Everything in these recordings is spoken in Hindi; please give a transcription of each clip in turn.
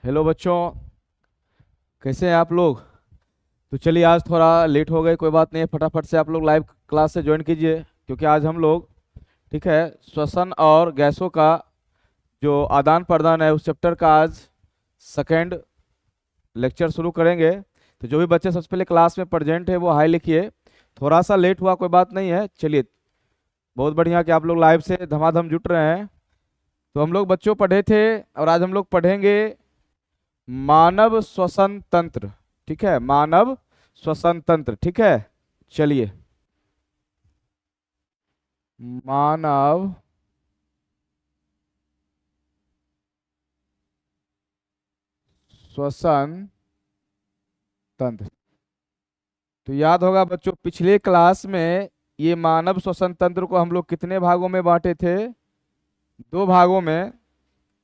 हेलो बच्चों, कैसे हैं आप लोग। तो चलिए, आज थोड़ा लेट हो गए, कोई बात नहीं है। फटाफट से आप लोग लाइव क्लास से ज्वाइन कीजिए, क्योंकि आज हम लोग, ठीक है, श्वसन और गैसों का जो आदान प्रदान है उस चैप्टर का आज सेकेंड लेक्चर शुरू करेंगे। तो जो भी बच्चे सबसे पहले क्लास में प्रेजेंट है वो हाई लिखिए। थोड़ा सा लेट हुआ, कोई बात नहीं है। चलिए, बहुत बढ़िया कि आप लोग लाइव से धमाधम जुट रहे हैं। तो हम लोग बच्चों पढ़े थे और आज हम लोग पढ़ेंगे मानव श्वसन तंत्र। ठीक है, मानव श्वसन तंत्र। ठीक है, चलिए, मानव श्वसन तंत्र। तो याद होगा बच्चों, पिछले क्लास में ये मानव श्वसन तंत्र को हम लोग कितने भागों में बांटे थे? दो भागों में।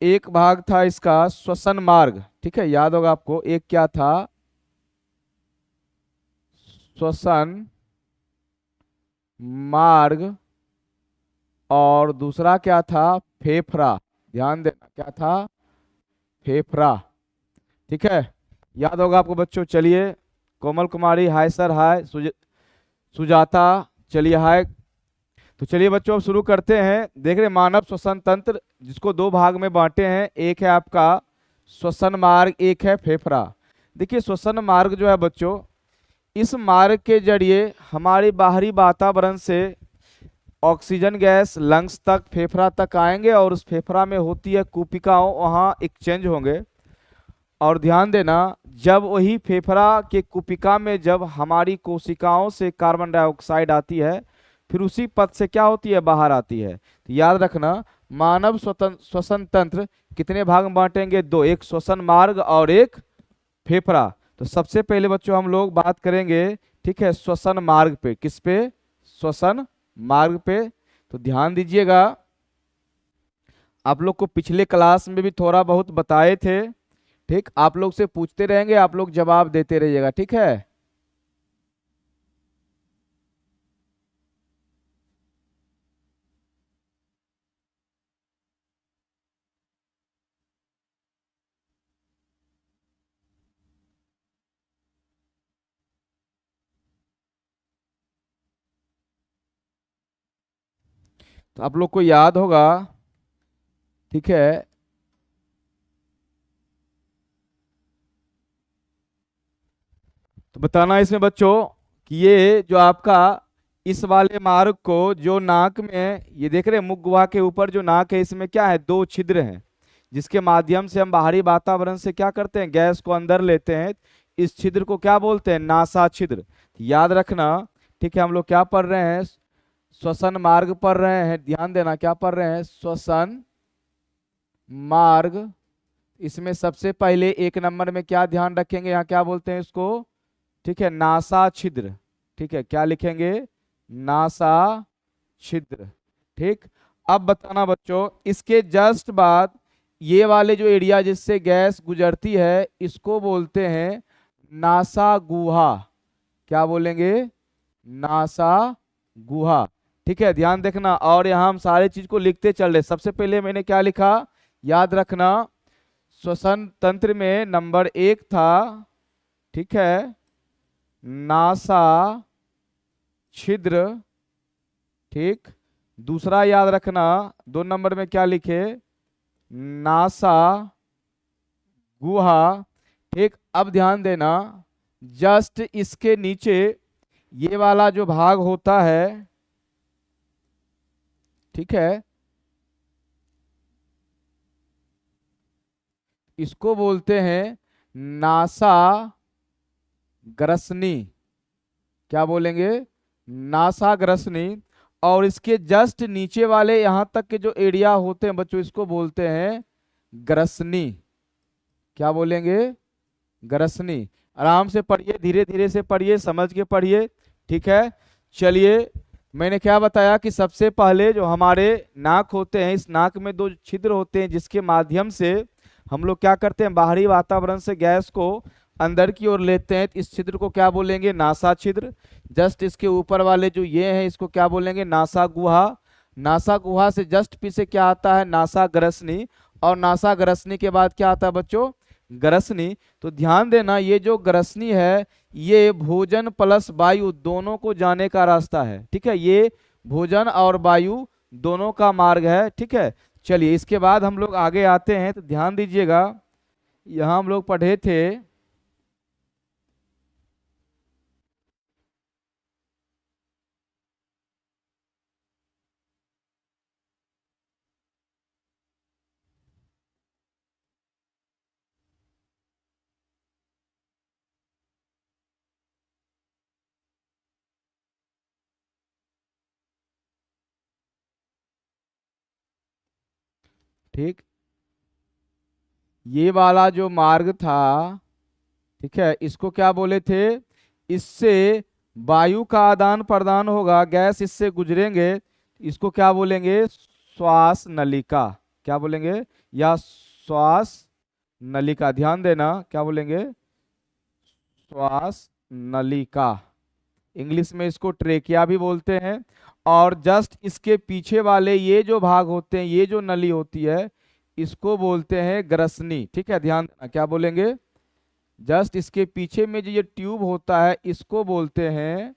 एक भाग था इसका श्वसन मार्ग, ठीक है, याद होगा आपको। एक क्या था? श्वसन मार्ग। और दूसरा क्या था? फेफड़ा। ध्यान देना, क्या था? फेफड़ा। ठीक है, याद होगा आपको बच्चों। चलिए, कोमल कुमारी हाय सर, हाय सुजाता, चलिए हाय। तो चलिए बच्चों, अब शुरू करते हैं। देख रहे हैं, मानव श्वसन तंत्र, जिसको दो भाग में बांटे हैं। एक है आपका श्वसन मार्ग, एक है फेफड़ा। देखिए, श्वसन मार्ग जो है बच्चों, इस मार्ग के जरिए हमारे बाहरी वातावरण से ऑक्सीजन गैस लंग्स तक, फेफड़ा तक आएंगे और उस फेफड़ा में होती है कूपिकाओं, वहाँ एक्सचेंज होंगे। और ध्यान देना, जब वही फेफड़ा के कुपिका में जब हमारी कोशिकाओं से कार्बन डाइऑक्साइड आती है, फिर उसी पथ से क्या होती है? बाहर आती है। तो याद रखना, मानव श्वसन तंत्र कितने भाग में बांटेंगे? दो, एक श्वसन मार्ग और एक फेफड़ा। तो सबसे पहले बच्चों हम लोग बात करेंगे, ठीक है, श्वसन मार्ग पे। किस पे? श्वसन मार्ग पे। तो ध्यान दीजिएगा, आप लोग को पिछले क्लास में भी थोड़ा बहुत बताए थे। ठीक, आप लोग से पूछते रहेंगे, आप लोग जवाब देते रहिएगा, ठीक है। तो आप लोग को याद होगा, ठीक है, तो बताना इसमें बच्चों कि ये जो आपका इस वाले मार्ग को, जो नाक में, ये देख रहे हैं मुख गुहा के ऊपर जो नाक है, इसमें क्या है? दो छिद्र हैं, जिसके माध्यम से हम बाहरी वातावरण से क्या करते हैं? गैस को अंदर लेते हैं। इस छिद्र को क्या बोलते हैं? नासा छिद्र। याद रखना, ठीक है। हम लोग क्या पढ़ रहे हैं? श्वसन मार्ग पढ़ रहे हैं। ध्यान देना, क्या पढ़ रहे हैं? श्वसन मार्ग। इसमें सबसे पहले एक नंबर में क्या ध्यान रखेंगे? यहाँ क्या बोलते हैं इसको? ठीक है, नासा छिद्र। ठीक है, क्या लिखेंगे? नासा छिद्र। ठीक, अब बताना बच्चों, इसके जस्ट बाद ये वाले जो एरिया जिससे गैस गुजरती है, इसको बोलते हैं नासा गुहा। क्या बोलेंगे? नासा गुहा। ठीक है, ध्यान देखना। और यहाँ हम सारे चीज को लिखते चल रहे। सबसे पहले मैंने क्या लिखा? याद रखना, श्वसन तंत्र में नंबर एक था, ठीक है, नासा छिद्र। ठीक, दूसरा याद रखना, दो नंबर में क्या लिखे? नासा गुहा। ठीक, अब ध्यान देना, जस्ट इसके नीचे ये वाला जो भाग होता है, ठीक है, इसको बोलते हैं नासा ग्रसनी। क्या बोलेंगे? नासा ग्रसनी। और इसके जस्ट नीचे वाले यहां तक के जो एरिया होते हैं बच्चों, इसको बोलते हैं ग्रसनी। क्या बोलेंगे? ग्रसनी। आराम से पढ़िए, धीरे धीरे से पढ़िए, समझ के पढ़िए, ठीक है। चलिए, मैंने क्या बताया कि सबसे पहले जो हमारे नाक होते हैं, इस नाक में दो छिद्र होते हैं, जिसके माध्यम से हम लोग क्या करते हैं? बाहरी वातावरण से गैस को अंदर की ओर लेते हैं। इस छिद्र को क्या बोलेंगे? नासा छिद्र। जस्ट इसके ऊपर वाले जो ये हैं, इसको क्या बोलेंगे? नासा गुहा। नासा गुहा से जस्ट पीछे क्या आता है? नासा ग्रसनी। और नासा ग्रसनी के बाद क्या आता है बच्चों? ग्रसनी। तो ध्यान देना, ये जो ग्रसनी है ये भोजन प्लस वायु दोनों को जाने का रास्ता है, ठीक है। ये भोजन और वायु दोनों का मार्ग है, ठीक है। चलिए इसके बाद हम लोग आगे आते हैं, तो ध्यान दीजिएगा, यहाँ हम लोग पढ़े थे ठीक, ये वाला जो मार्ग था, ठीक है, इसको क्या बोले थे, इससे वायु का आदान प्रदान होगा, गैस इससे गुजरेंगे, इसको क्या बोलेंगे, श्वास नलिका, क्या बोलेंगे, या श्वास नलिका। ध्यान देना, क्या बोलेंगे, श्वास नलिका। इंग्लिश में इसको ट्रेकिया भी बोलते हैं। और जस्ट इसके पीछे वाले ये जो भाग होते हैं, ये जो नली होती है, इसको बोलते हैं ग्रसनी, ठीक है। ध्यान देना, क्या बोलेंगे, जस्ट इसके पीछे में जो ये ट्यूब होता है इसको बोलते हैं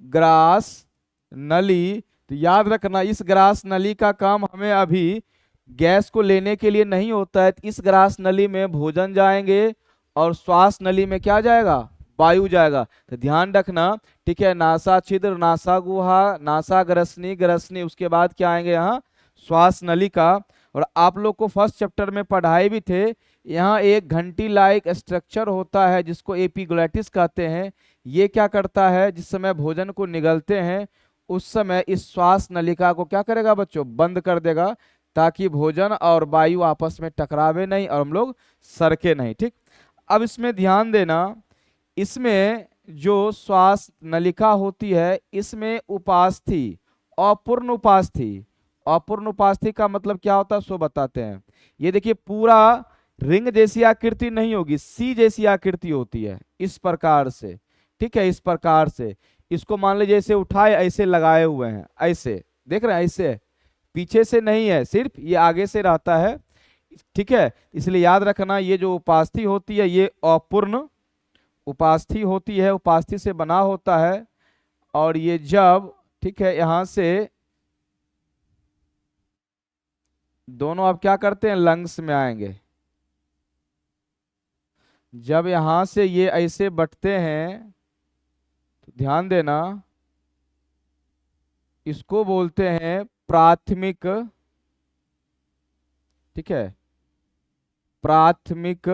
ग्रास नली। तो याद रखना, इस ग्रास नली का काम हमें अभी गैस को लेने के लिए नहीं होता है। इस ग्रास नली में भोजन जाएंगे और श्वास नली में क्या जाएगा, वायु जाएगा। तो ध्यान रखना, ठीक है, नासा छिद्र, नासा गुहा, नासा ग्रसनी, ग्रसनी, उसके बाद क्या आएंगे यहाँ, श्वास नलिका। और आप लोग को फर्स्ट चैप्टर में पढ़ाए भी थे, यहाँ एक घंटी लाइक स्ट्रक्चर होता है जिसको एपिग्लॉटिस कहते हैं। ये क्या करता है, जिस समय भोजन को निगलते हैं उस समय इस श्वास नलिका को क्या करेगा बच्चों, बंद कर देगा, ताकि भोजन और वायु आपस में टकरावे नहीं और हम लोग सरके नहीं, ठीक। अब इसमें ध्यान देना, इसमें जो श्वास नलिका होती है इसमें उपास्थि, अपूर्ण उपास्थि, अपूर्ण उपास्थि का मतलब क्या होता है सो बताते हैं। ये देखिए पूरा रिंग जैसी आकृति नहीं होगी, सी जैसी आकृति होती है, इस प्रकार से, ठीक है, इस प्रकार से। इसको मान लीजिए ऐसे उठाए, ऐसे लगाए हुए हैं, ऐसे देख रहे हैं, ऐसे पीछे से नहीं है, सिर्फ ये आगे से रहता है, ठीक है। इसलिए याद रखना, ये जो उपास्थि होती है ये अपूर्ण उपास्थि होती है, उपास्थि से बना होता है। और ये जब, ठीक है, यहां से दोनों अब क्या करते हैं, लंग्स में आएंगे। जब यहां से ये ऐसे बटते हैं तो ध्यान देना, इसको बोलते हैं प्राथमिक, ठीक है, प्राथमिक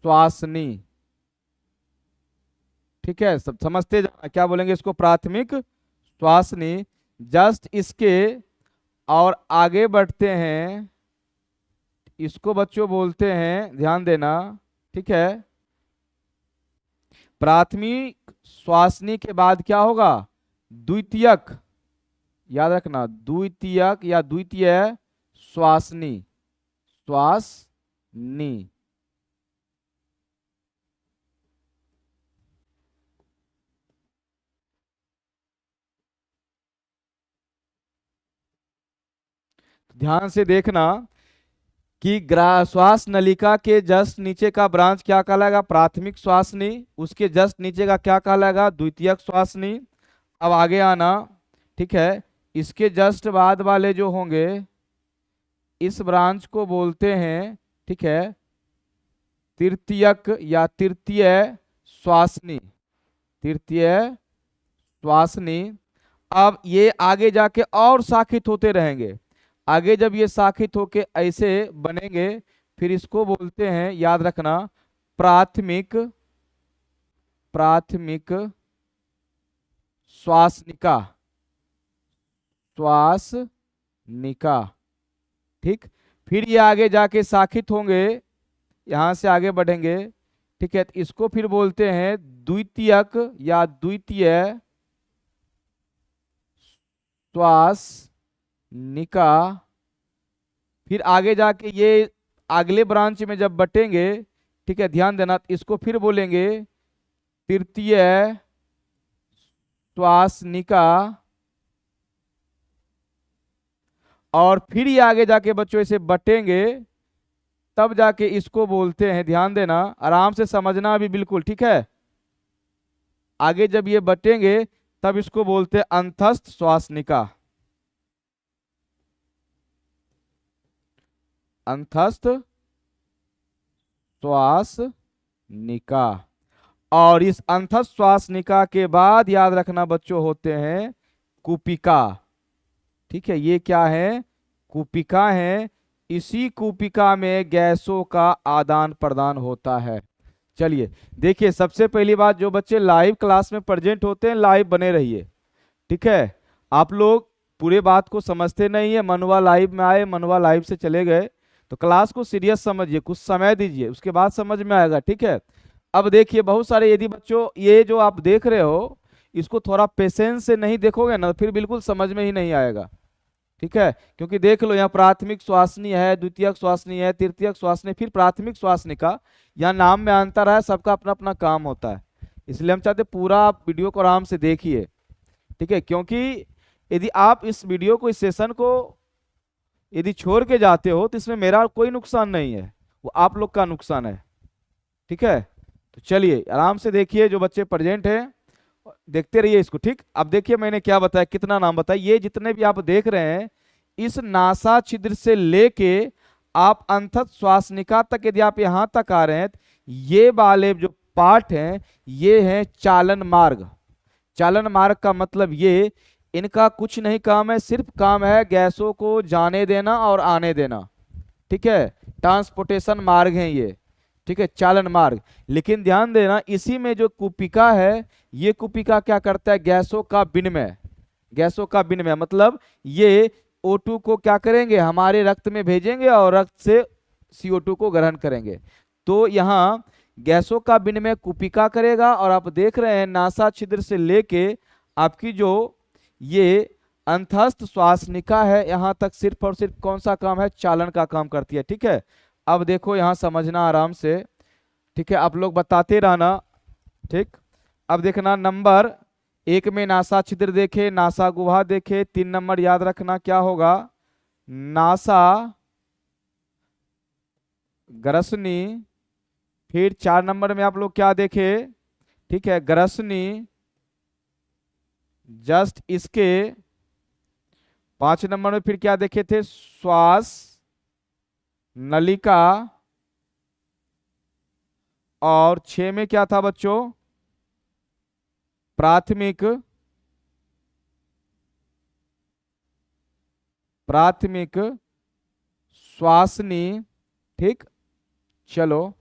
श्वासनी, ठीक है, सब समझते जाना, क्या बोलेंगे इसको, प्राथमिक श्वासनी। जस्ट इसके और आगे बढ़ते हैं, इसको बच्चों बोलते हैं, ध्यान देना, ठीक है, प्राथमिक श्वासनी के बाद क्या होगा, द्वितीयक, याद रखना, द्वितीयक या द्वितीय श्वासनी, श्वासनी। ध्यान से देखना कि श्वास नलिका के जस्ट नीचे का ब्रांच क्या कहलाएगा, प्राथमिक श्वासनी, उसके जस्ट नीचे का क्या कहलाएगा, द्वितीयक श्वासनी। अब आगे आना, ठीक है, इसके जस्ट बाद वाले जो होंगे इस ब्रांच को बोलते हैं, ठीक है, तृतीयक या तृतीय श्वासनी, तृतीय श्वासनी। अब ये आगे जाके और शाखित होते रहेंगे, आगे जब ये शाखित होके ऐसे बनेंगे फिर इसको बोलते हैं, याद रखना, प्राथमिक, प्राथमिक श्वासनिका, श्वासनिका, ठीक। फिर ये आगे जाके शाखित होंगे, यहां से आगे बढ़ेंगे, ठीक है, तो इसको फिर बोलते हैं द्वितीयक या द्वितीय श्वासनिका। फिर आगे जाके ये अगले ब्रांच में जब बटेंगे, ठीक है, ध्यान देना, इसको फिर बोलेंगे तृतीय श्वासनिका। और फिर ये आगे जाके बच्चों ऐसे बटेंगे, तब जाके इसको बोलते हैं, ध्यान देना, आराम से समझना अभी बिल्कुल, ठीक है। आगे जब ये बटेंगे तब इसको बोलते हैं अंतस्थ श्वासनिका। अंतस्थ श्वासनिका। और इस अंतस्थ श्वासनिका के बाद याद रखना बच्चों होते हैं कूपिका। ठीक है, ये क्या है? कूपिका है। इसी कूपिका में गैसों का आदान प्रदान होता है। चलिए देखिए, सबसे पहली बात, जो बच्चे लाइव क्लास में प्रेजेंट होते हैं लाइव बने रहिए, ठीक है। आप लोग पूरे बात को समझते नहीं है, मनवा लाइव में आए, मनवा लाइव से चले गए, तो क्लास को सीरियस समझिए, कुछ समय दीजिए, उसके बाद समझ में आएगा, ठीक है। अब देखिए, बहुत सारे, यदि बच्चों ये जो आप देख रहे हो इसको थोड़ा पेशेंस से नहीं देखोगे ना, फिर बिल्कुल समझ में ही नहीं आएगा, ठीक है। क्योंकि देख लो, यहाँ प्राथमिक श्वासनी है, द्वितीयक श्वासनी है, तृतीयक श्वासनी, फिर प्राथमिक श्वासनिका। यहाँ नाम में अंतर है, सबका अपना अपना काम होता है, इसलिए हम चाहते पूरा आप वीडियो को आराम से देखिए, ठीक है। क्योंकि यदि आप इस वीडियो को, इस सेशन को यदि छोड़ के जाते हो तो इसमें मेरा कोई नुकसान नहीं है, वो आप लोग का नुकसान है, ठीक है। तो चलिए आराम से देखिए, जो बच्चे प्रेजेंट हैं देखते रहिए इसको, ठीक। अब देखिए मैंने क्या बताया, कितना नाम बताया, ये जितने भी आप देख रहे हैं, इस नासा छिद्र से लेके आप अंतस्थ श्वासनिका तक, यदि आप यहां तक आ रहे हैं, ये वाले जो पार्ट हैं ये हैं चालन मार्ग। चालन मार्ग का मतलब ये, इनका कुछ नहीं काम है, सिर्फ काम है गैसों को जाने देना और आने देना, ठीक है। ट्रांसपोर्टेशन मार्ग है ये, ठीक है, चालन मार्ग। लेकिन ध्यान देना, इसी में जो कूपिका है, ये कूपिका क्या करता है? गैसों का विनिमय। गैसों का विनिमय मतलब ये O2 को क्या करेंगे? हमारे रक्त में भेजेंगे और रक्त से CO2 को ग्रहण करेंगे। तो यहाँ गैसों का विनिमय कूपिका करेगा, और आप देख रहे हैं नासा छिद्र से लेके आपकी जो ये अंतस्थ श्वासनिका है, यहाँ तक सिर्फ और सिर्फ कौन सा काम है? चालन का काम करती है, ठीक है। अब देखो यहाँ समझना आराम से, ठीक है, आप लोग बताते रहना, ठीक। अब देखना, नंबर 1 में नासा छिद्र देखे, नासा गुहा देखे, 3 नंबर याद रखना क्या होगा? नासा ग्रसनी। फिर 4 नंबर में आप लोग क्या देखे? ठीक है, ग्रसनी, जस्ट इसके 5 नंबर में फिर क्या देखे थे? श्वास नलिका। और 6 में क्या था बच्चों? प्राथमिक श्वासनी, ठीक। चलो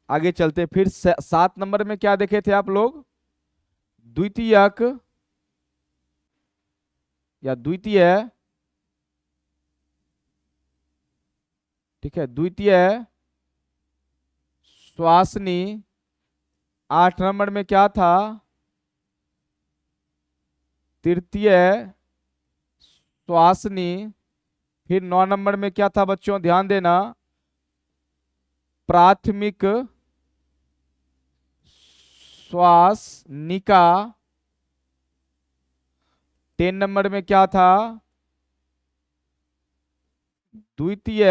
आगे चलते, फिर 7 नंबर में क्या देखे थे आप लोग? द्वितीयक या द्वितीय, ठीक है, द्वितीय श्वासनी। 8 नंबर में क्या था? तृतीय श्वासनी। फिर 9 नंबर में क्या था बच्चों? ध्यान देना, प्राथमिक श्वासनिका। 10 नंबर में क्या था? द्वितीय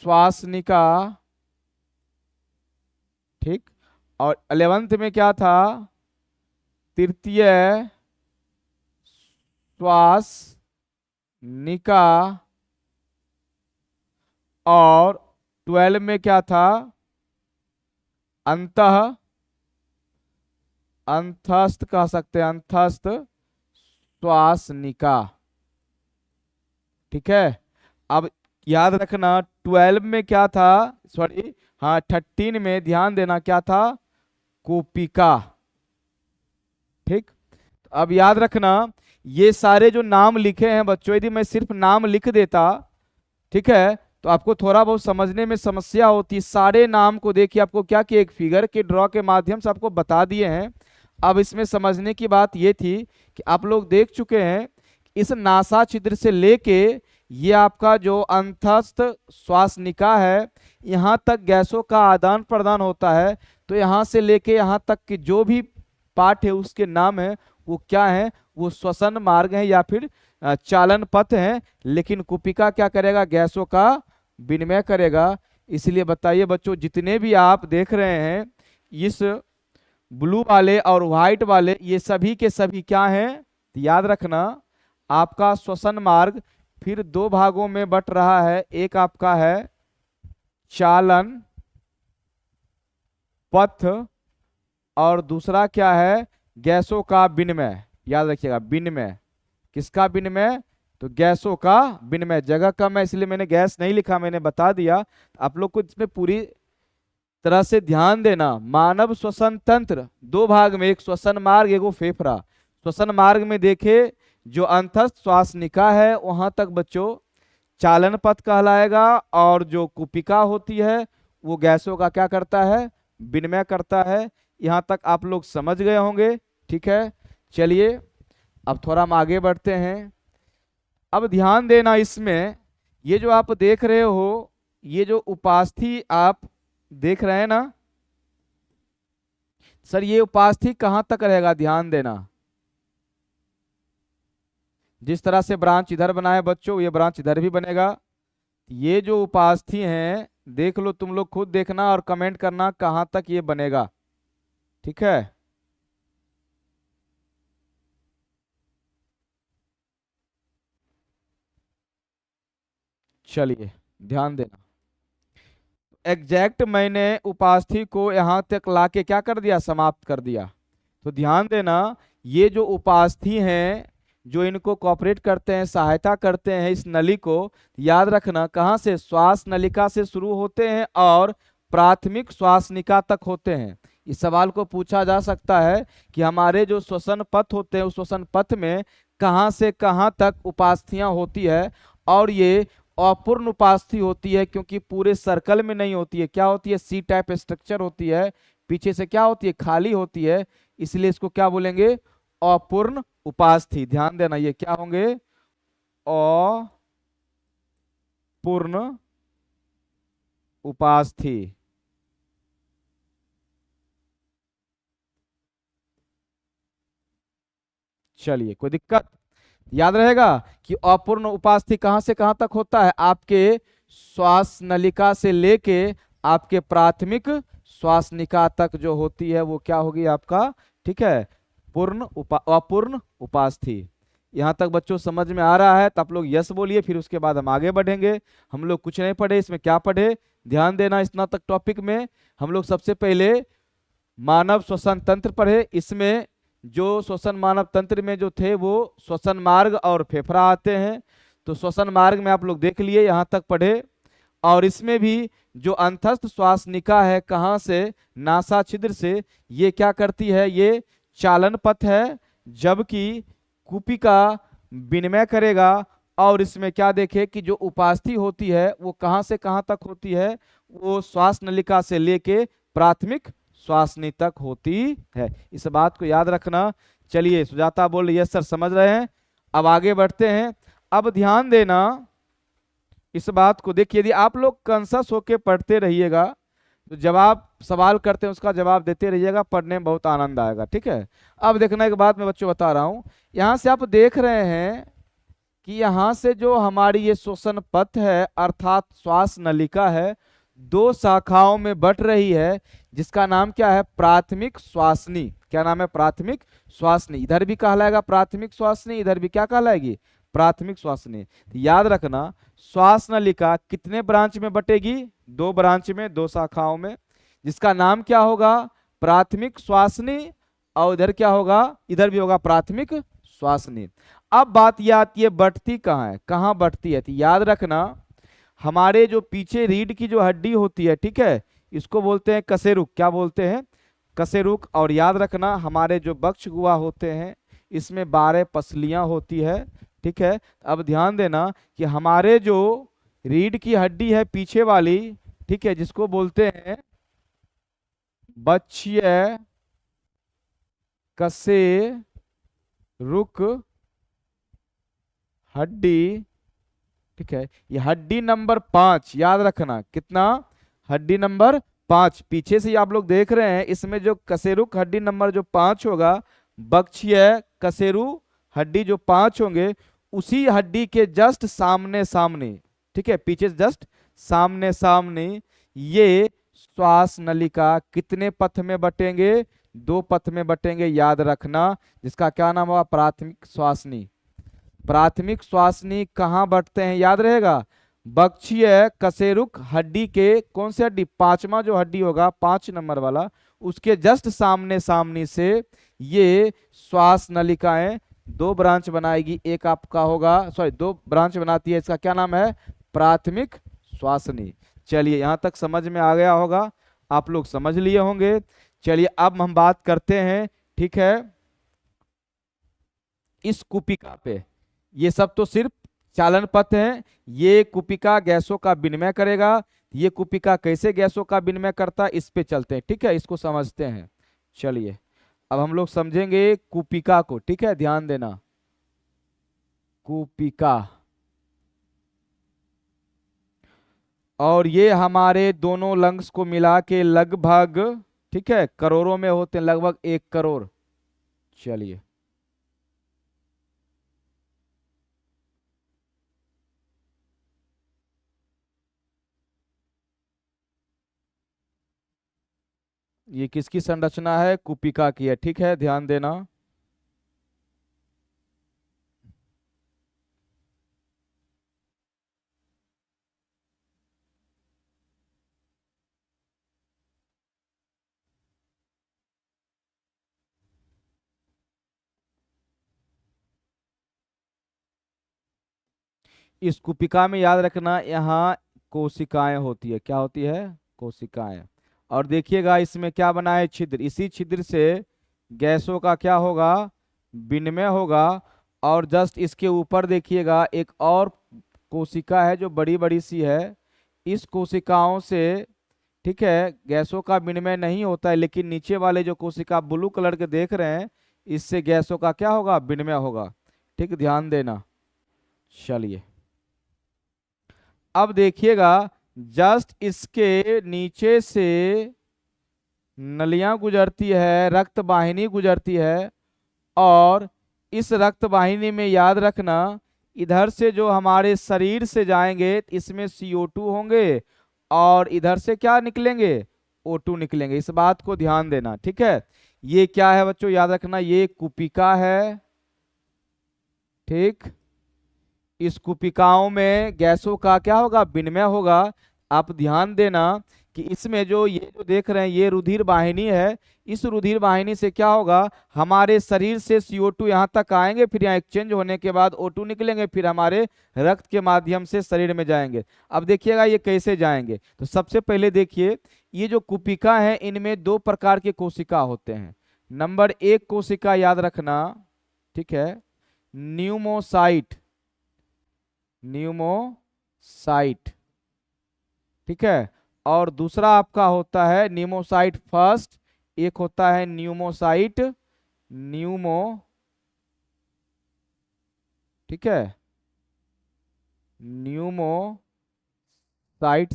श्वासनिका, ठीक। और 11th में क्या था? तृतीय श्वासनिका। और 12 में क्या था? अंतस्थ कह सकते हैं, अंतस्थ श्वासनिका, ठीक है। अब याद रखना 12 में क्या था? सॉरी, हाँ 13 में ध्यान देना क्या था? कूपिका, ठीक। तो अब याद रखना, ये सारे जो नाम लिखे हैं बच्चों, यदि मैं सिर्फ नाम लिख देता, ठीक है, तो आपको थोड़ा बहुत समझने में समस्या होती। सारे नाम को देखिए, आपको क्या किया, एक फिगर के ड्रॉ के माध्यम से आपको बता दिए हैं। अब इसमें समझने की बात ये थी कि आप लोग देख चुके हैं, इस नासा छिद्र से लेके ये आपका जो अंतस्थ श्वासनिका है, यहाँ तक गैसों का आदान प्रदान होता है। तो यहाँ से लेके यहाँ तक के जो भी पार्ट है उसके नाम है वो क्या है? वो श्वसन मार्ग है, या फिर चालन पथ हैं, लेकिन कुपिका क्या करेगा, गैसों का विनिमय करेगा। इसलिए बताइए बच्चों, जितने भी आप देख रहे हैं इस ब्लू वाले और व्हाइट वाले, ये सभी के सभी क्या हैं, तो याद रखना आपका श्वसन मार्ग फिर दो भागों में बट रहा है। एक आपका है चालन पथ और दूसरा क्या है, गैसों का विनिमय। याद रखिएगा, विनिमय, किसका विनिमय, तो गैसों का विनिमय। जगह कम है इसलिए मैंने गैस नहीं लिखा, मैंने बता दिया। आप लोग को इसमें पूरी तरह से ध्यान देना। मानव श्वसन तंत्र दो भाग में, एक श्वसन मार्ग, एक वो फेफड़ा। श्वसन मार्ग में देखे जो अंतस्थ श्वासनिका है वहां तक बच्चों चालन पथ कहलाएगा, और जो कुपिका होती है वो गैसों का क्या करता है, विनिमय करता है। यहाँ तक आप लोग समझ गए होंगे, ठीक है। चलिए अब थोड़ा हम आगे बढ़ते हैं। अब ध्यान देना, इसमें ये जो आप देख रहे हो, ये जो उपास्थि आप देख रहे हैं ना सर, ये उपास्थि कहां तक रहेगा, ध्यान देना। जिस तरह से ब्रांच इधर बनाए बच्चों, ये ब्रांच इधर भी बनेगा। ये जो उपास्थि हैं देख लो, तुम लोग खुद देखना और कमेंट करना कहां तक ये बनेगा, ठीक है। चलिए ध्यान देना, एग्जैक्ट मैंने उपास्थि को यहां तक लाके क्या कर दिया, समाप्त कर दिया। तो ध्यान देना, ये जो उपास्थि हैं जो इनको कॉपरेट करते हैं, सहायता करते हैं इस नली को, याद रखना कहाँ से, श्वास नलिका से शुरू होते हैं और प्राथमिक श्वासनिका तक होते हैं। इस सवाल को पूछा जा सकता है कि हमारे जो श्वसन पथ होते हैं उस श्वसन पथ में कहाँ से कहाँ तक उपास्थियां होती है, और ये अपूर्ण उपास्थि होती है क्योंकि पूरे सर्कल में नहीं होती है। क्या होती है, सी टाइप स्ट्रक्चर होती है, पीछे से क्या होती है, खाली होती है, इसलिए इसको क्या बोलेंगे, अपूर्ण उपास्थि। ध्यान देना, ये क्या होंगे, अपूर्ण उपास्थि। चलिए कोई दिक्कत, याद रहेगा कि अपूर्ण उपास्थि कहां से कहां तक होता है, आपके श्वास नलिका से लेके आपके प्राथमिक श्वासनिका तक जो होती है वो क्या होगी आपका, ठीक है, अपूर्ण उपास्थि। यहां तक बच्चों समझ में आ रहा है तो आप लोग यस बोलिए, फिर उसके बाद हम आगे बढ़ेंगे। हम लोग कुछ नहीं पढ़े, इसमें क्या पढ़े, ध्यान देना। इतना तक टॉपिक में हम लोग सबसे पहले मानव श्वसन तंत्र पढ़े। इसमें जो श्वसन मानव तंत्र में जो थे वो श्वसन मार्ग और फेफड़ा आते हैं। तो श्वसन मार्ग में आप लोग देख लिए, यहाँ तक पढ़े। और इसमें भी जो अंतस्थ श्वासनिका है, कहाँ से, नासा छिद्र से, ये क्या करती है, ये चालन पथ है, जबकि कुपिका विनिमय करेगा। और इसमें क्या देखे कि जो उपास्थि होती है वो कहाँ से कहाँ तक होती है, वो श्वास नलिका से लेके प्राथमिक श्वासनी तक होती है। इस बात को याद रखना। चलिए सुजाता बोल रही है सर समझ रहे हैं। अब आगे बढ़ते हैं। अब ध्यान देना इस बात को, देखिए यदि आप लोग कॉन्शस होके पढ़ते रहिएगा तो जवाब, सवाल करते हैं उसका जवाब देते रहिएगा, पढ़ने में बहुत आनंद आएगा, ठीक है। अब देखना एक बात मैं बच्चों बता रहा हूं, यहां से आप देख रहे हैं कि यहां से जो हमारी ये श्वसन पथ है अर्थात श्वास नलिका है, दो शाखाओं में बट रही है, जिसका नाम क्या है, प्राथमिक श्वासनी। क्या नाम है, प्राथमिक श्वासनी। इधर भी कहलाएगा प्राथमिक श्वासनी, इधर भी क्या कहलाएगी, प्राथमिक श्वासनी। तो याद रखना श्वास नलिका कितने ब्रांच में बटेगी, दो ब्रांच में, दो शाखाओं में, जिसका नाम क्या होगा, प्राथमिक श्वासनी। और इधर क्या होगा, इधर भी होगा प्राथमिक श्वासनी। अब बात यह आती है बढ़ती कहाँ है, कहाँ बढ़ती है। तो याद रखना हमारे जो पीछे रीढ़ की जो हड्डी होती है, ठीक है, इसको बोलते हैं कशेरुक। क्या बोलते हैं, कशेरुक। और याद रखना हमारे जो बक्ष गुहा होते हैं इसमें 12 पसलियां होती है, ठीक है। अब ध्यान देना कि हमारे जो रीढ़ की हड्डी है पीछे वाली, ठीक है, जिसको बोलते हैं बक्षीय कशेरुक हड्डी, ठीक है, ये हड्डी नंबर 5, याद रखना कितना, हड्डी नंबर 5। पीछे से आप लोग देख रहे हैं, इसमें जो कशेरुक हड्डी नंबर जो 5 होगा, बक्षीय कशेरु हड्डी जो 5 होंगे, उसी हड्डी के जस्ट सामने सामने, ठीक है, पीछे जस्ट सामने सामने ये श्वास नलिका कितने पथ में बटेंगे? 2 पथ में बटेंगे, याद रखना। जिसका क्या नाम हुआ? प्राथमिक श्वासनी। प्राथमिक श्वासनी कहाँ बटते हैं? याद रहेगा, बक्षीय कशेरुक हड्डी के, कौन सी हड्डी? 5वां जो हड्डी होगा, 5 नंबर वाला, उसके जस्ट सामने सामने से ये श्वास नलिकाएं 2 ब्रांच बनाएगी। एक आपका होगा, सॉरी 2 ब्रांच बनाती है, इसका क्या नाम है? प्राथमिक श्वासनी। चलिए यहां तक समझ में आ गया होगा, आप लोग समझ लिए होंगे। चलिए अब हम बात करते हैं, ठीक है, इस कुपिका पे। ये सब तो सिर्फ चालन पथ है। ये कुपिका गैसों का विनिमय करेगा। ये कुपिका कैसे गैसों का विनिमय करता है, इस पे चलते हैं, ठीक है, इसको समझते हैं। चलिए अब हम लोग समझेंगे कुपिका को, ठीक है, ध्यान देना। कुपिका, और ये हमारे दोनों लंग्स को मिला के लगभग, ठीक है, करोड़ों में होते हैं, लगभग 1 करोड़। चलिए ये किसकी संरचना है? कुपिका की है, ठीक है, ध्यान देना। इस कुपिका में याद रखना, यहाँ कोशिकाएं होती है। क्या होती है? कोशिकाएं। और देखिएगा इसमें क्या बना है? छिद्र। इसी छिद्र से गैसों का क्या होगा? विनिमय होगा। और जस्ट इसके ऊपर देखिएगा एक और कोशिका है जो बड़ी बड़ी सी है। इस कोशिकाओं से, ठीक है, गैसों का विनिमय नहीं होता है, लेकिन नीचे वाले जो कोशिका ब्लू कलर के देख रहे हैं, इससे गैसों का क्या होगा? विनिमय होगा। ठीक, ध्यान देना। चलिए अब देखिएगा, जस्ट इसके नीचे से नलियां गुजरती है, रक्त वाहिनी गुजरती है, और इस रक्त वाहिनी में याद रखना, इधर से जो हमारे शरीर से जाएंगे इसमें CO2 होंगे, और इधर से क्या निकलेंगे? O2 निकलेंगे। इस बात को ध्यान देना, ठीक है। ये क्या है बच्चों? याद रखना, ये कुपिका है, ठीक। इस कुपिकाओं में गैसों का क्या होगा? विनिमय होगा। आप ध्यान देना कि इसमें जो ये जो देख रहे हैं ये रुधिर वाहिनी है। इस रुधिर वाहिनी से क्या होगा? हमारे शरीर से CO2 यहाँ तक आएंगे, फिर यहाँ एक्सचेंज होने के बाद O2 निकलेंगे, फिर हमारे रक्त के माध्यम से शरीर में जाएंगे। अब देखिएगा ये कैसे जाएंगे। तो सबसे पहले देखिए, ये जो कुपिका है इनमें 2 प्रकार के कोशिका होते हैं। नंबर 1 कोशिका याद रखना, ठीक है, न्यूमोसाइट। न्यूमोसाइट, ठीक है। और दूसरा आपका होता है न्यूमोसाइट फर्स्ट, एक होता है न्यूमोसाइट न्यूमो, ठीक है, न्यूमोसाइट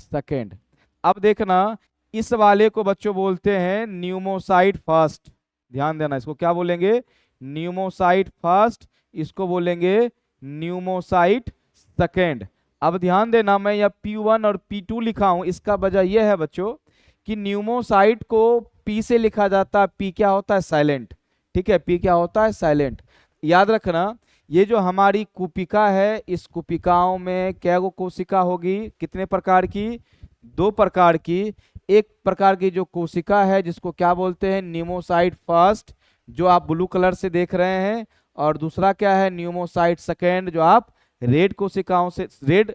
सेकेंड। अब देखना, इस वाले को बच्चों बोलते हैं न्यूमोसाइट फर्स्ट। ध्यान देना, इसको क्या बोलेंगे? Pneumocyte first. इसको बोलेंगे न्यूमोसाइट सेकेंड। अब ध्यान देना, मैं यहाँ P1 और P2 लिखा हूं, इसका वजह यह है बच्चों कि न्यूमोसाइट को P से लिखा जाता है। P क्या होता है? साइलेंट, ठीक है, P क्या होता है? साइलेंट। याद रखना, ये जो हमारी कुपिका है, इस कुपिकाओं में क्या गो कोशिका होगी? कितने प्रकार की? 2 प्रकार की। एक प्रकार की जो कोशिका है जिसको क्या बोलते हैं? न्यूमोसाइट फर्स्ट, जो आप ब्लू कलर से देख रहे हैं, और दूसरा क्या है? न्यूमोसाइट सेकेंड, जो आप रेड कोशिकाओं से, रेड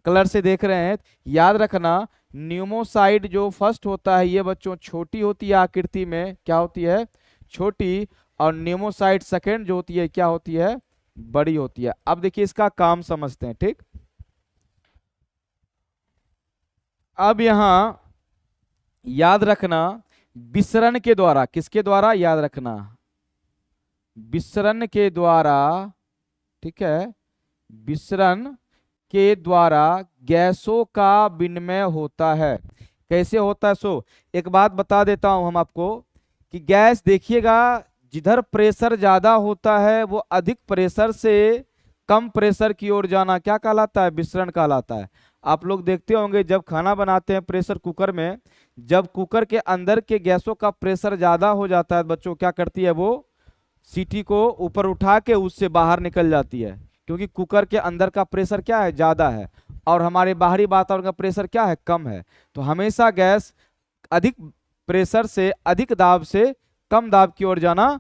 कलर से देख रहे हैं। याद रखना, न्यूमोसाइट जो फर्स्ट होता है ये बच्चों छोटी होती है आकृति में, क्या होती है? छोटी। और न्यूमोसाइट सेकेंड जो होती है क्या होती है? बड़ी होती है। अब देखिए इसका काम समझते हैं, ठीक। अब यहां याद रखना, विसरण के द्वारा, किसके द्वारा? याद रखना, विसरण के द्वारा, ठीक है, विसरण के द्वारा गैसों का विनिमय होता है। कैसे होता है? एक बात बता देता हूं हम आपको कि गैस देखिएगा, जिधर प्रेशर ज्यादा होता है वो अधिक प्रेशर से कम प्रेशर की ओर जाना क्या कहलाता है? विसरण कहलाता है। आप लोग देखते होंगे जब खाना बनाते हैं प्रेशर कुकर में, जब कुकर के अंदर के गैसों का प्रेशर ज्यादा हो जाता है बच्चों, क्या करती है वो? सीटी को ऊपर उठा के उससे बाहर निकल जाती है, क्योंकि कुकर के अंदर का प्रेशर क्या है? ज्यादा है, और हमारे बाहरी वातावरण का प्रेशर क्या है? कम है। तो हमेशा गैस अधिक प्रेशर से, अधिक दाब से कम दाब की ओर जाना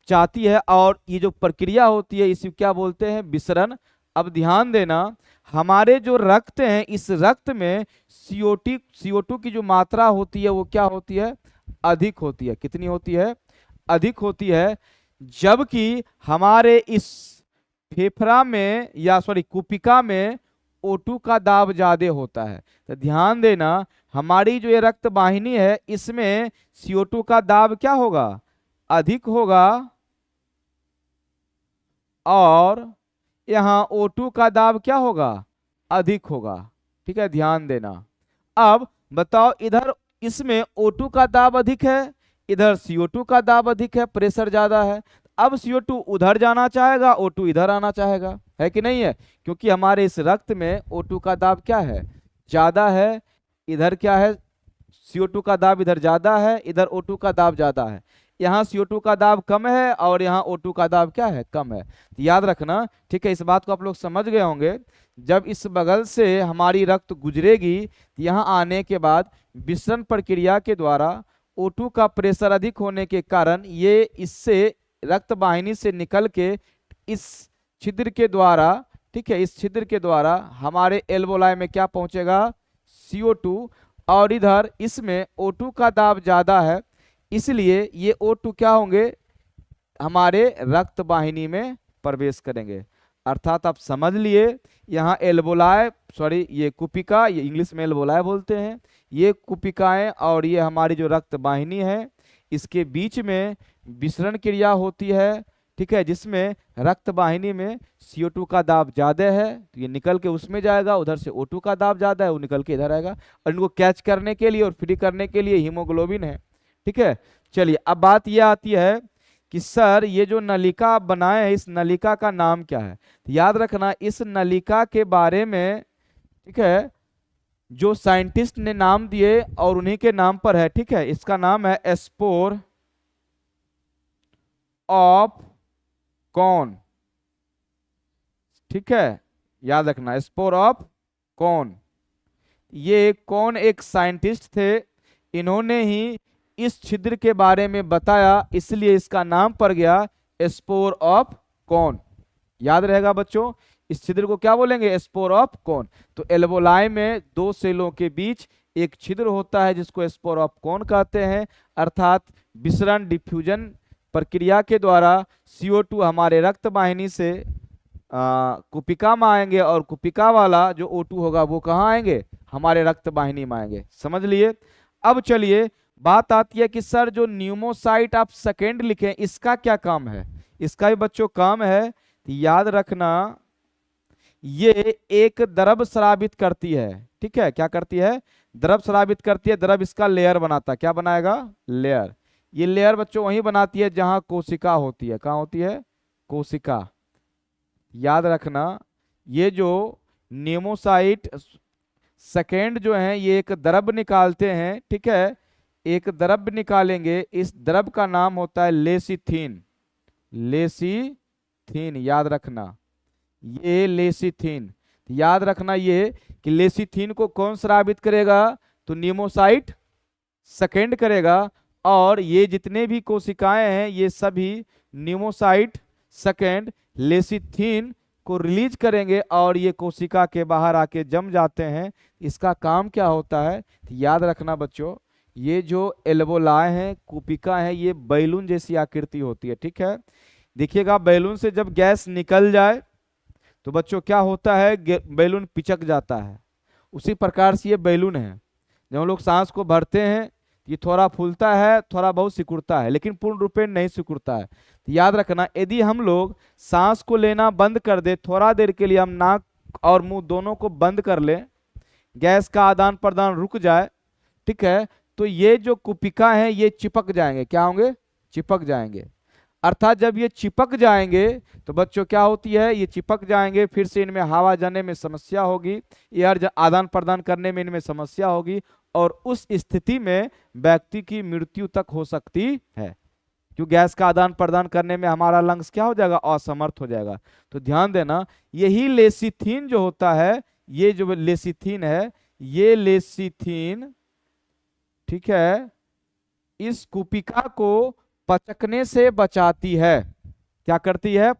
चाहती है, और ये जो प्रक्रिया होती है इसे क्या बोलते हैं? विसरण। अब ध्यान देना, हमारे जो रक्त हैं, इस रक्त में CO2 की जो मात्रा होती है वो क्या होती है? अधिक होती है। कितनी होती है? अधिक होती है। जबकि हमारे इस फेफड़ा में, या सॉरी कुपिका में O2 का दाब ज्यादा होता है। तो ध्यान देना, हमारी जो ये रक्त वाहिनी है इसमें CO2 का दाब क्या होगा? अधिक होगा, और यहाँ O2 का दाब क्या होगा? अधिक होगा। ठीक है, ध्यान देना। अब बताओ, इधर इसमें O2 का दाब अधिक है, इधर CO2 का दाब अधिक है, प्रेशर ज्यादा है। अब CO2 उधर जाना चाहेगा, O2 इधर आना चाहेगा, है कि नहीं है? क्योंकि हमारे इस रक्त में O2 का दाब क्या है? ज्यादा है। इधर क्या है? CO2 का दाब इधर ज्यादा है, इधर O2 का दाब ज्यादा है। यहाँ CO2 का दाब कम है और यहाँ O2 का दाब क्या है? कम है। तो याद रखना, ठीक है, इस बात को आप लोग समझ गए होंगे। जब इस बगल से हमारी रक्त गुजरेगी, यहाँ आने के बाद विसरण प्रक्रिया के द्वारा O2 का प्रेशर अधिक होने के कारण ये इससे रक्त वाहिनी से निकल के इस छिद्र के द्वारा, ठीक है, इस छिद्र के द्वारा हमारे एल्वोलाई में क्या पहुंचेगा? CO2। और इधर इसमें O2 का दाब ज्यादा है, इसलिए ये O2 क्या होंगे? हमारे रक्त वाहिनी में प्रवेश करेंगे। अर्थात आप समझ लिए, यहाँ एल्वोलाई, सॉरी ये कुपिका, ये इंग्लिश में एल्वोलाई बोलते हैं, ये कुपिकाएं और ये हमारी जो रक्त वाहिनी है, इसके बीच में विसरण क्रिया होती है, ठीक है, जिसमें रक्त वाहिनी में CO2 का दाब ज्यादा है तो ये निकल के उसमें जाएगा, उधर से O2 का दाब ज्यादा है वो निकल के इधर आएगा, और इनको कैच करने के लिए और फ्री करने के लिए हीमोग्लोबिन है। ठीक है, चलिए अब बात ये आती है कि सर ये जो नलिका आप बनाए हैं, इस नलिका का नाम क्या है? तो याद रखना, इस नलिका के बारे में, ठीक है, जो साइंटिस्ट ने नाम दिए और उन्हीं के नाम पर है, ठीक है, इसका नाम है स्पोर ऑफ कॉर्न। ठीक है, याद रखना, स्पोर ऑफ कॉर्न। ये कौन? एक साइंटिस्ट थे, इन्होंने ही इस छिद्र के बारे में बताया, इसलिए इसका नाम पड़ गया स्पोर ऑफ कॉर्न। याद रहेगा बच्चों, इस छिद्र को क्या बोलेंगे? Spore of corn. तो एल्वोलाई में दो सेलों के बीच एक छिद्र होता है जिसको स्पोर ऑफ कॉर्न कहते हैं। अर्थात विसरण, डिफ्यूजन प्रक्रिया के द्वारा CO2 हमारे रक्त वाहिनी से कुपिका में आएंगे, और कुपिका वाला जो O2 होगा वो कहाँ आएंगे? हमारे रक्त वाहिनी में आएंगे। समझ लिए? अब चलिए बात आती है कि सर जो न्यूमोसाइट आप सेकेंड लिखे, इसका क्या काम है? इसका भी बच्चों काम है। तो याद रखना, ये एक द्रव स्रावित करती है। ठीक है, क्या करती है? द्रव स्रावित करती है। द्रव इसका लेयर बनाता है। क्या बनाएगा? लेयर। ये लेयर बच्चों वहीं बनाती है जहां कोशिका होती है। कहाँ होती है? कोशिका। याद रखना, ये जो न्यूमोसाइट सेकेंड जो है ये एक द्रव निकालते हैं। ठीक है, एक द्रव निकालेंगे, इस द्रव का नाम होता है लेसिथीन। लेसिथीन, याद रखना, ये लेसिथीन। याद रखना ये कि लेसिथीन को कौन स्रावित करेगा? तो न्यूमोसाइट सेकेंड करेगा, और ये जितने भी कोशिकाएं हैं ये सभी न्यूमोसाइट सेकेंड लेसिथीन को रिलीज करेंगे, और ये कोशिका के बाहर आके जम जाते हैं। इसका काम क्या होता है? याद रखना बच्चों, ये जो एल्वोलाई हैं, कुपिका है, ये बैलून जैसी आकृति होती है। ठीक है, देखिएगा बैलून से जब गैस निकल जाए तो बच्चों क्या होता है? बैलून पिचक जाता है। उसी प्रकार से ये बैलून है। जब हम लोग सांस को भरते हैं ये थोड़ा फूलता है, थोड़ा बहुत सिकुड़ता है, लेकिन पूर्ण रूपेण नहीं सिकुड़ता है। तो याद रखना, यदि हम लोग सांस को लेना बंद कर दे, थोड़ा देर के लिए हम नाक और मुंह दोनों को बंद कर लें, गैस का आदान प्रदान रुक जाए, ठीक है, तो ये जो कुपिका है ये चिपक जाएंगे। क्या होंगे? चिपक जाएंगे। अर्थात जब ये चिपक जाएंगे तो बच्चों क्या होती है, ये चिपक जाएंगे, फिर से इनमें हवा जाने में समस्या होगी, एयर आदान प्रदान करने में इनमें समस्या होगी, और उस स्थिति में व्यक्ति की मृत्यु तक हो सकती है, क्यों गैस का आदान प्रदान करने में हमारा लंग्स क्या हो जाएगा, असमर्थ हो जाएगा। तो ध्यान देना, यही लेसिथीन जो होता है, ये जो लेसिथीन है, ये लेसिथीन, ठीक है, इस कुपिका को पचकने से बचाती है। क्या करती है,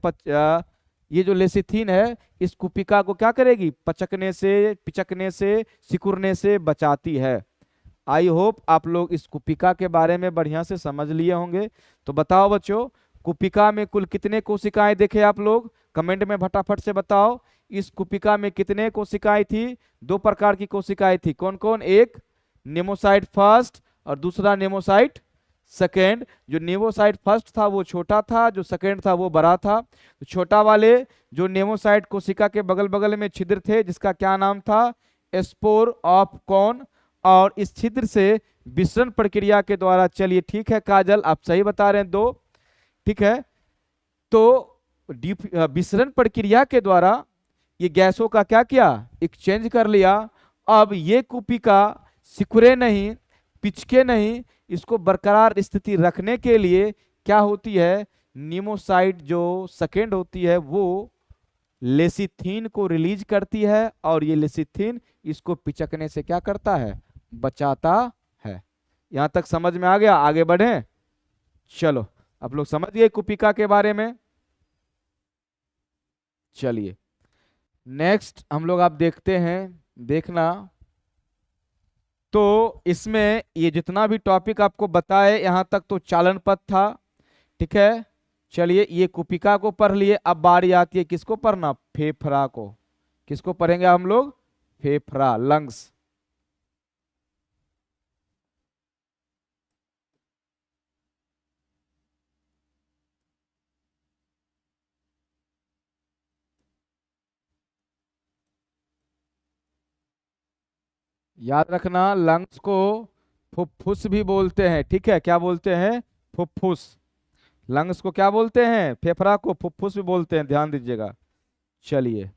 ये जो लेसिथीन है इस कुपिका को क्या करेगी, पचकने से, पिचकने से, सिकुड़ने से बचाती है। आई होप आप लोग इस कुपिका के बारे में बढ़िया से समझ लिए होंगे। तो बताओ बच्चों, कुपिका में कुल कितने कोशिकाएं देखे आप लोग, कमेंट में फटाफट से बताओ। इस कुपिका में कितने कोशिकाएं थी, दो प्रकार की कोशिकाएं थी, कौन कौन, एक नेमोसाइट फर्स्ट और दूसरा नेमोसाइट सेकेंड। जो नेमोसाइट फर्स्ट था वो छोटा था, जो सेकेंड था वो बड़ा था। तो छोटा वाले जो नेमोसाइट कोशिका के बगल बगल में छिद्र थे, जिसका क्या नाम था, स्पोर ऑफ कॉर्न, और इस छिद्र से विसरण प्रक्रिया के द्वारा, चलिए ठीक है काजल आप सही बता रहे हैं, दो, ठीक है, तो विसरण प्रक्रिया के द्वारा ये गैसों का क्या किया, एक्सचेंज कर लिया। अब ये कुपिका सिकुड़े नहीं, पिचके नहीं, इसको बरकरार स्थिति रखने के लिए क्या होती है, नीमोसाइट जो सेकेंड होती है वो लेसिथीन को रिलीज करती है, और ये लेसिथीन इसको पिचकने से क्या करता है, बचाता है। यहां तक समझ में आ गया, आगे बढ़े। चलो आप लोग समझ गए कुपिका के बारे में। चलिए नेक्स्ट हम लोग आप देखते हैं, देखना। तो इसमें ये जितना भी टॉपिक आपको बताए यहां तक तो चालन पथ था, ठीक है। चलिए ये कुपिका को पढ़ लिए, अब बारी आती है किसको पढ़ना, फेफड़ा को। किसको पढ़ेंगे हम लोग, फेफड़ा, लंग्स। याद रखना लंग्स को फुफ्फुस भी बोलते हैं, ठीक है, क्या बोलते हैं, फुफ्फुस। लंग्स को क्या बोलते हैं, फेफड़ा को फुफ्फुस भी बोलते हैं, ध्यान दीजिएगा। चलिए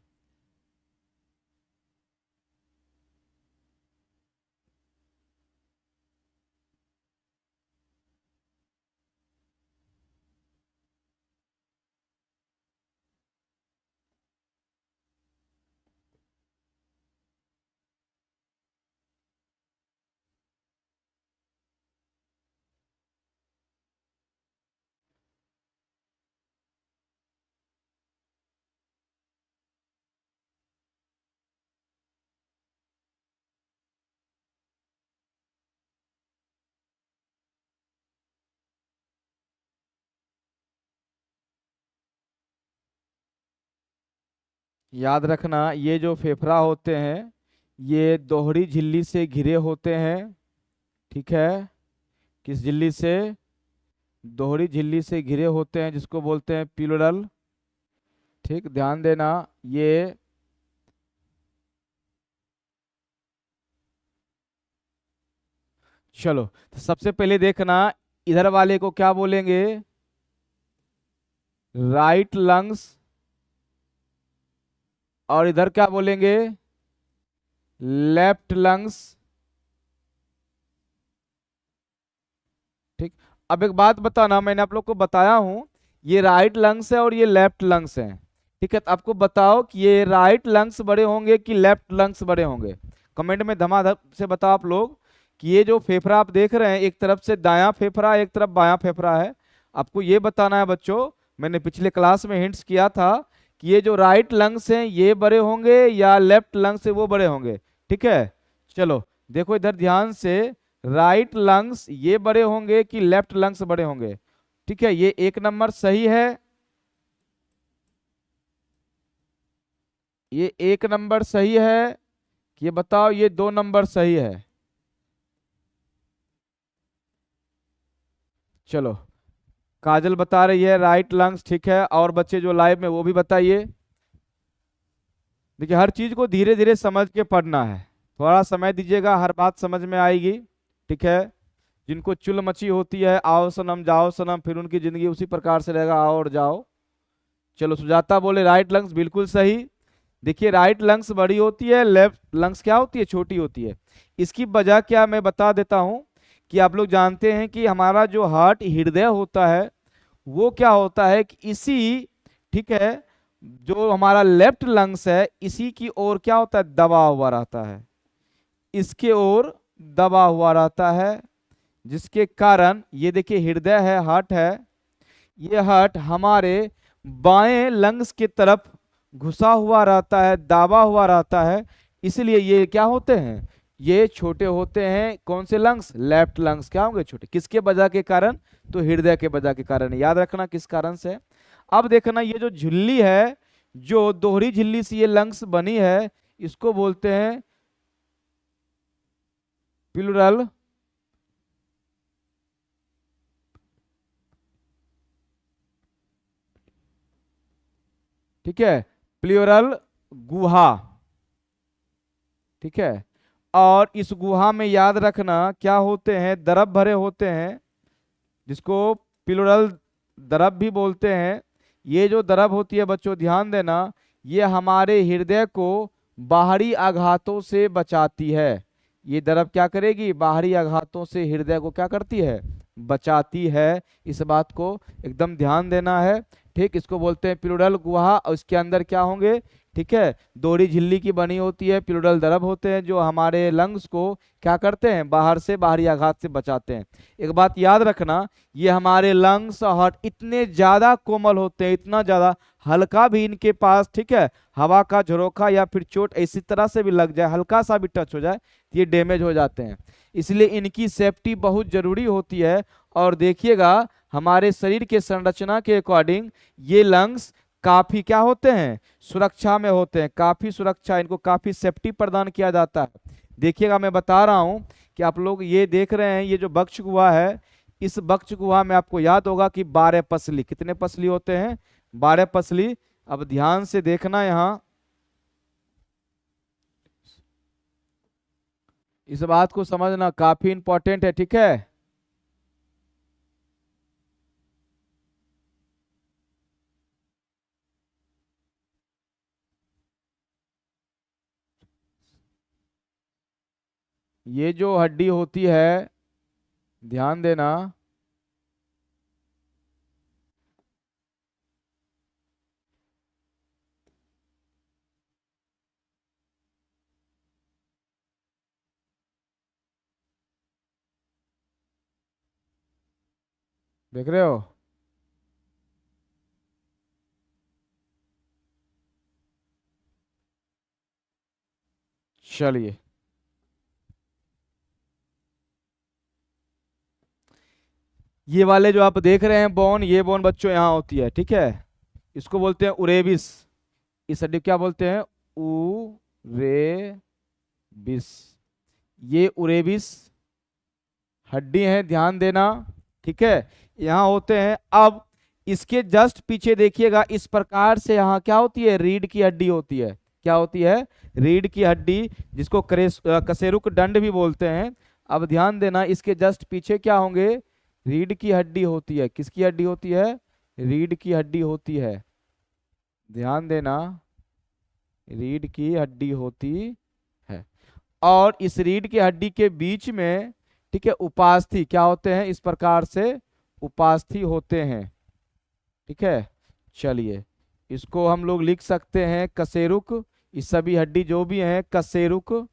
याद रखना, ये जो फेफड़ा होते हैं ये दोहरी झिल्ली से घिरे होते हैं, ठीक है, किस झिल्ली से, दोहरी झिल्ली से घिरे होते हैं, जिसको बोलते हैं प्लूरल, ठीक, ध्यान देना। ये चलो तो सबसे पहले देखना, इधर वाले को क्या बोलेंगे, राइट लंग्स, और इधर क्या बोलेंगे, लेफ्ट लंग्स, ठीक। अब एक बात बताना, मैंने आप लोग को बताया हूं ये राइट लंग्स है और ये लेफ्ट लंग्स है, ठीक है। तो आपको बताओ कि ये राइट लंग्स बड़े होंगे कि लेफ्ट लंग्स बड़े होंगे, कमेंट में धमाधम से बताओ आप लोग। कि ये जो फेफड़ा आप देख रहे हैं, एक तरफ से दायां फेफड़ा, एक तरफ बायां फेफड़ा है, आपको ये बताना है बच्चों, मैंने पिछले क्लास में हिंट्स किया था कि ये जो राइट लंग्स हैं ये बड़े होंगे या लेफ्ट लंग्स है वो बड़े होंगे, ठीक है। चलो देखो इधर ध्यान से, राइट लंग्स ये बड़े होंगे कि लेफ्ट लंग्स बड़े होंगे, ठीक है, ये एक नंबर सही है, ये एक नंबर सही है, ये बताओ ये दो नंबर सही है। चलो काजल बता रही है राइट लंग्स, ठीक है, और बच्चे जो लाइव में वो भी बताइए। देखिए हर चीज को धीरे धीरे समझ के पढ़ना है, थोड़ा समय दीजिएगा, हर बात समझ में आएगी, ठीक है। जिनको चुल मची होती है, आओ सनम जाओ सनम, फिर उनकी जिंदगी उसी प्रकार से रहेगा, आओ और जाओ। चलो सुजाता बोले राइट लंग्स बिल्कुल सही। देखिए राइट लंग्स बड़ी होती है, लेफ्ट लंग्स क्या होती है, छोटी होती है। इसकी वजह क्या मैं बता देता हूं कि आप लोग जानते हैं कि हमारा जो हार्ट हृदय होता है वो क्या होता है कि इसी, ठीक है, जो हमारा लेफ्ट लंग्स है इसी की ओर क्या होता है, दबा हुआ रहता है, इसके ओर दबा हुआ रहता है, जिसके कारण ये देखिए हृदय है, हार्ट है, ये हार्ट हमारे बाएं लंग्स की तरफ घुसा हुआ रहता है, दाबा हुआ रहता है, इसलिए ये क्या होते हैं, ये छोटे होते हैं। कौन से लंग्स, लेफ्ट लंग्स क्या होंगे, छोटे। किसके वजह के कारण, तो हृदय के वजह के कारण, याद रखना किस कारण से। अब देखना ये जो झिल्ली है, जो दोहरी झिल्ली से ये लंग्स बनी है, इसको बोलते हैं प्लूरल ठीक है, प्लूरल गुहा, ठीक है। और इस गुहा में याद रखना क्या होते हैं, द्रव भरे होते हैं, जिसको प्लूरल द्रव भी बोलते हैं। ये जो द्रव होती है बच्चों ध्यान देना, ये हमारे हृदय को बाहरी आघातों से बचाती है। ये द्रव क्या करेगी, बाहरी आघातों से हृदय को क्या करती है, बचाती है। इस बात को एकदम ध्यान देना है, ठीक। इसको बोलते हैं प्लूरल गुहा, और इसके अंदर क्या होंगे, ठीक है, दोहरी झिल्ली की बनी होती है, प्लूरल द्रव होते हैं जो हमारे लंग्स को क्या करते हैं, बाहर से, बाहरी आघात से बचाते हैं। एक बात याद रखना, ये हमारे लंग्स और हार्ट इतने ज्यादा कोमल होते हैं, इतना ज्यादा, हल्का भी इनके पास, ठीक है, हवा का झरोखा या फिर चोट इसी तरह से भी लग जाए, हल्का सा भी टच हो जाए, ये डैमेज हो जाते हैं। इसलिए इनकी सेफ्टी बहुत जरूरी होती है। और देखिएगा हमारे शरीर के संरचना के अकॉर्डिंग ये लंग्स काफी क्या होते हैं, सुरक्षा में होते हैं, काफी सुरक्षा, इनको काफी सेफ्टी प्रदान किया जाता है। देखिएगा मैं बता रहा हूं कि आप लोग ये देख रहे हैं, ये जो बक्ष गुहा है, इस बक्ष गुहा में आपको याद होगा कि 12 पसली, कितने पसली होते हैं, 12 पसली। अब ध्यान से देखना, यहां इस बात को समझना काफी इंपॉर्टेंट है, ठीक है। ये जो हड्डी होती है, ध्यान देना, देख रहे हो, चलिए ये वाले जो आप देख रहे हैं बोन, ये बोन बच्चों यहाँ होती है, ठीक है। इसको बोलते हैं उरेबिस, इस हड्डी को क्या बोलते हैं, उरेबिस। ये उरेबिस हड्डी है, ध्यान देना, ठीक है, यहाँ होते हैं। अब इसके जस्ट पीछे देखिएगा, इस प्रकार से यहाँ क्या होती है, रीढ़ की हड्डी होती है, क्या होती है, रीढ़ की हड्डी, जिसको कशेरुक दंड भी बोलते हैं। अब ध्यान देना, इसके जस्ट पीछे क्या होंगे, रीढ़ की हड्डी होती है, किसकी हड्डी होती है, रीढ़ की हड्डी होती है, ध्यान देना, रीढ़ की हड्डी होती है। और इस रीढ़ की हड्डी के बीच में, ठीक है, उपास्थि क्या होते हैं, इस प्रकार से उपास्थि होते हैं, ठीक है। चलिए इसको हम लोग लिख सकते हैं कशेरुक, इस सभी हड्डी जो भी हैं कशेरुक,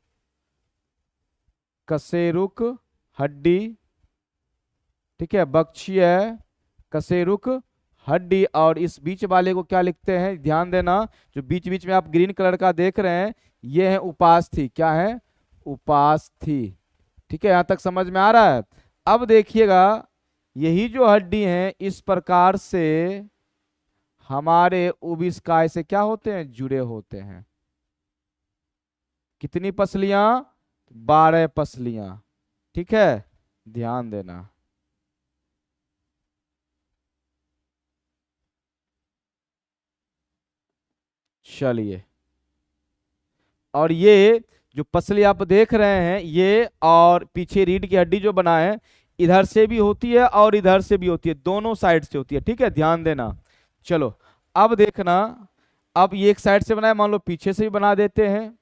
कशेरुक हड्डी, ठीक है, बक्षीय कशेरुक हड्डी। और इस बीच वाले को क्या लिखते हैं, ध्यान देना, जो बीच बीच में आप ग्रीन कलर का देख रहे हैं, ये है उपास्थि, क्या है, उपास्थि, ठीक है। यहां तक समझ में आ रहा है। अब देखिएगा यही जो हड्डी है इस प्रकार से हमारे उबिस्काय से क्या होते हैं, जुड़े होते हैं। कितनी पसलियां, 12 पसलियां, ठीक है, ध्यान देना। चलिए, और ये जो पसली आप देख रहे हैं, ये और पीछे रीढ़ की हड्डी जो बना है, इधर से भी होती है और इधर से भी होती है, दोनों साइड से होती है, ठीक है, ध्यान देना। चलो अब देखना, अब ये एक साइड से बनाए, मान लो पीछे से भी बना देते हैं।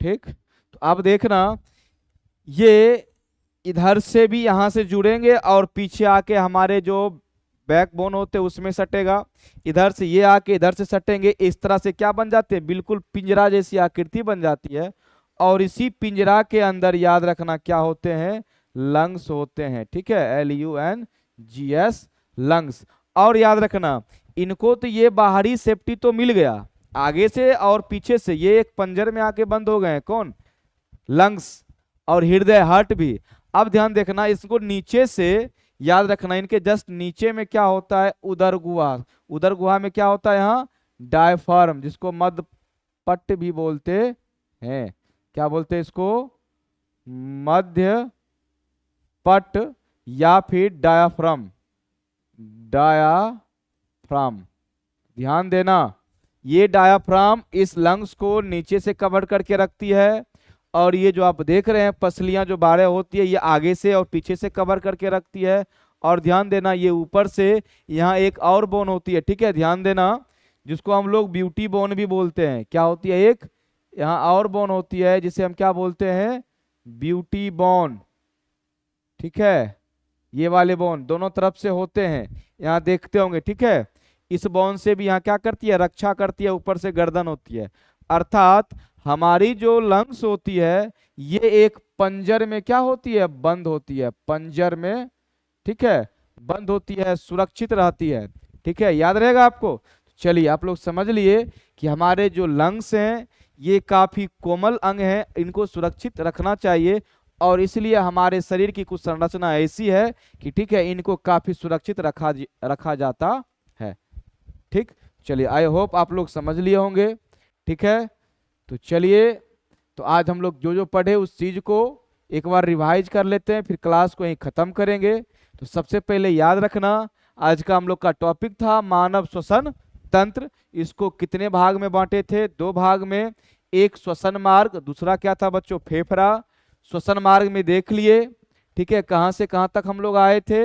ठीक, तो अब देखना, ये इधर से भी यहां से जुड़ेंगे और पीछे आके हमारे जो बैकबोन होते हैं उसमें सटेगा, इधर से ये आके इधर से सटेंगे, इस तरह से क्या बन जाते हैं, बिल्कुल पिंजरा जैसी आकृति बन जाती है। और इसी पिंजरा के अंदर याद रखना क्या होते हैं, लंग्स होते हैं, ठीक है, LUNGS, लंग्स। और याद रखना, इनको तो ये बाहरी सेफ्टी तो मिल गया, आगे से और पीछे से ये एक पंजर में आके बंद हो गए हैं, कौन, लंग्स और हृदय, हार्ट भी। अब ध्यान देखना, इसको नीचे से याद रखना, इनके जस्ट नीचे में क्या होता है, उदर गुहा। उदर गुहा में क्या होता है, यहाँ डायफ्राम, जिसको मध्य पट्ट भी बोलते हैं, क्या बोलते हैं इसको, मध्य पट्ट या फिर डायाफ्राम, डायाफ्राम। ध्यान देना, ये डायाफ्राम इस लंग्स को नीचे से कवर करके रखती है, और ये जो आप देख रहे हैं पसलियां जो बारह होती है, ये आगे से और पीछे से कवर करके रखती है। और ध्यान देना, ये ऊपर से यहाँ एक और बोन होती है, ठीक है, ध्यान देना, जिसको हम लोग ब्यूटी बोन भी बोलते हैं। क्या होती है, एक यहाँ और बोन होती है जिसे हम क्या बोलते हैं, ब्यूटी बोन, ठीक है, ये वाले बोन दोनों तरफ से होते हैं, यहाँ देखते होंगे, ठीक है। इस बोन से भी यहाँ क्या करती है, रक्षा करती है, ऊपर से गर्दन होती है। अर्थात हमारी जो लंग्स होती है ये एक पंजर में क्या होती है, बंद होती है, पंजर में, ठीक है, बंद होती है, सुरक्षित रहती है, ठीक है, याद रहेगा आपको। चलिए आप लोग समझ लिए कि हमारे जो लंग्स हैं ये काफी कोमल अंग हैं, इनको सुरक्षित रखना चाहिए, और इसलिए हमारे शरीर की कुछ संरचना ऐसी है कि ठीक है, इनको काफी सुरक्षित रखा जाता है। ठीक, चलिए आई होप आप लोग समझ लिए होंगे, ठीक है। तो चलिए, तो आज हम लोग जो जो पढ़े उस चीज को एक बार रिवाइज कर लेते हैं, फिर क्लास को यहीं खत्म करेंगे। तो सबसे पहले याद रखना, आज का हम लोग का टॉपिक था मानव श्वसन तंत्र। इसको कितने भाग में बांटे थे, दो भाग में, एक श्वसन मार्ग, दूसरा क्या था बच्चों, फेफड़ा। श्वसन मार्ग में देख लिए, ठीक है, कहां से कहां तक हम लोग आए थे,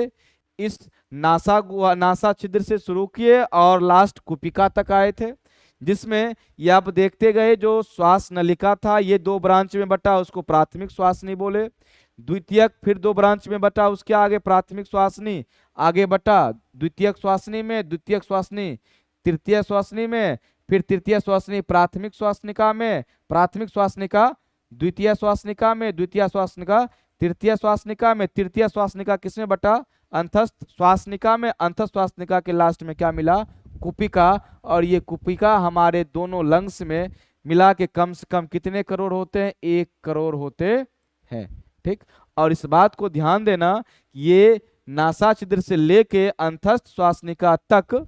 इस नासा छिद्र से शुरू किए और लास्ट कुपिका तक आए थे, जिसमें ये आप देखते गए जो श्वास नलिका था ये दो ब्रांच में बटा, उसको प्राथमिक श्वासनी बोले। द्वितीयक फिर दो ब्रांच में बटा, उसके आगे प्राथमिक श्वासनी आगे बटा, द्वितीयक श्वासनी में, द्वितीयक श्वासनी तृतीय श्वासनी में, फिर तृतीय श्वासनी प्राथमिक श्वासनिका में, प्राथमिक श्वासनिका द्वितीय श्वासनिका में, द्वितीय श्वासनिका तृतीय श्वासनिका में, तृतीय श्वासनिका किसमें बटा, अंतस्थ श्वासनिका में, अंतस्थ श्वासनिका के लास्ट में क्या मिला, कुपिका। और ये कुपिका हमारे दोनों लंग्स में मिला के कम से कम कितने करोड़ होते हैं, 1 करोड़ होते हैं, ठीक। और इस बात को ध्यान देना, ये नासा छिद्र से लेके अंतस्थ श्वासनिका तक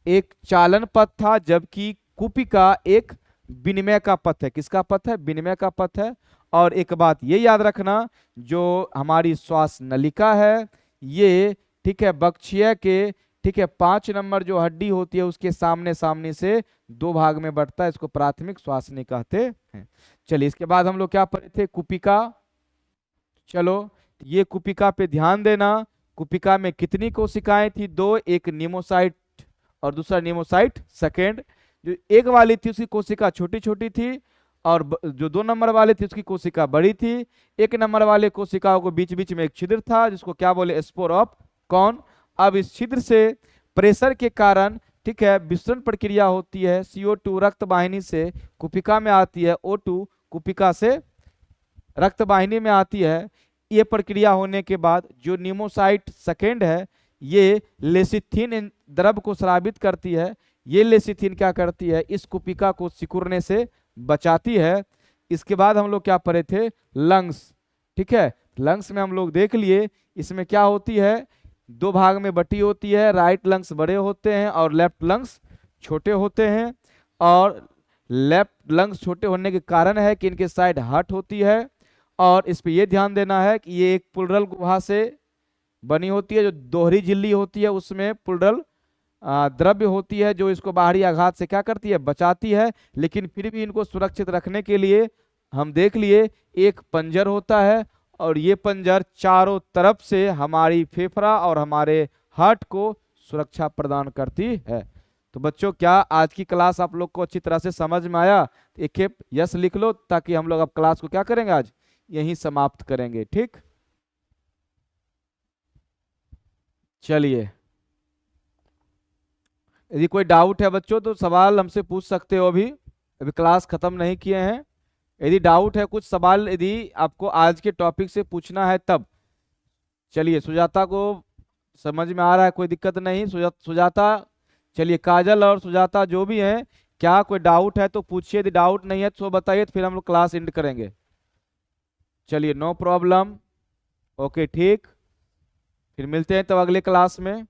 एक चालन पथ था, जबकि कुपिका एक विनिमय का पथ है। किसका पथ है, विनिमय का पथ है। और एक बात ये याद रखना, जो हमारी श्वास नलिका है ये, ठीक है, बक्षीय के, ठीक है, 5 नंबर जो हड्डी होती है उसके सामने सामने से 2 भाग में बढ़ता है, इसको प्राथमिक श्वासनी कहते हैं। चलिए इसके बाद हम लोग क्या पढ़े थे, कुपिका। चलो ये कुपिका पे ध्यान देना, कुपिका में कितनी कोशिकाएं थी, 2, एक नीमोसाइट और दूसरा नीमोसाइट सेकेंड। जो एक वाली थी उसकी कोशिका छोटी छोटी थी, और जो 2 नंबर वाले थे उसकी कोशिका बड़ी थी। 1 नंबर वाले कोशिकाओं को बीच बीच में एक छिद्र था जिसको क्या बोले, स्पोर ऑफ कॉर्न। अब इस छिद्र से प्रेशर के कारण, ठीक है, विसरण प्रक्रिया होती है, CO2 रक्त वाहिनी से कुपिका में आती है, O2 कुपिका से रक्त वाहिनी में आती है। ये प्रक्रिया होने के बाद जो नीमोसाइट सेकेंड है ये लेसिथिन द्रव को स्रावित करती है। ये लेसिथिन क्या करती है, इस कुपिका को सिकुड़ने से बचाती है। इसके बाद हम लोग क्या पढ़े थे, लंग्स, ठीक है, लंग्स में हम लोग देख लिए, इसमें क्या होती है, 2 भाग में बटी होती है, राइट लंग्स बड़े होते हैं और लेफ्ट लंग्स छोटे होते हैं। और लेफ्ट लंग्स छोटे होने के कारण है कि इनके साइड हार्ट होती है, और इस पे ये ध्यान देना है कि ये एक प्लूरल गुहा से बनी होती है, जो दोहरी झिल्ली होती है उसमें प्लूरल द्रव्य होती है जो इसको बाहरी आघात से क्या करती है, बचाती है। लेकिन फिर भी इनको सुरक्षित रखने के लिए हम देख लिए एक पंजर होता है, और ये पंजर चारों तरफ से हमारी फेफड़ा और हमारे हार्ट को सुरक्षा प्रदान करती है। तो बच्चों, क्या आज की क्लास आप लोग को अच्छी तरह से समझ में आया? एक यस लिख लो, ताकि हम लोग अब क्लास को क्या करेंगे, आज यहीं समाप्त करेंगे। ठीक, चलिए, यदि कोई डाउट है बच्चों तो सवाल हमसे पूछ सकते हो। अभी क्लास खत्म नहीं किए हैं। यदि डाउट है, कुछ सवाल यदि आपको आज के टॉपिक से पूछना है तब। चलिए, सुजाता को समझ में आ रहा है, कोई दिक्कत नहीं। सुजाता, चलिए, काजल और सुजाता जो भी हैं, क्या कोई डाउट है तो पूछिए, यदि डाउट नहीं है तो बताइए, तो फिर हम लोग क्लास एंड करेंगे। चलिए, नो प्रॉब्लम। ओके, ठीक, फिर मिलते हैं तब अगले क्लास में।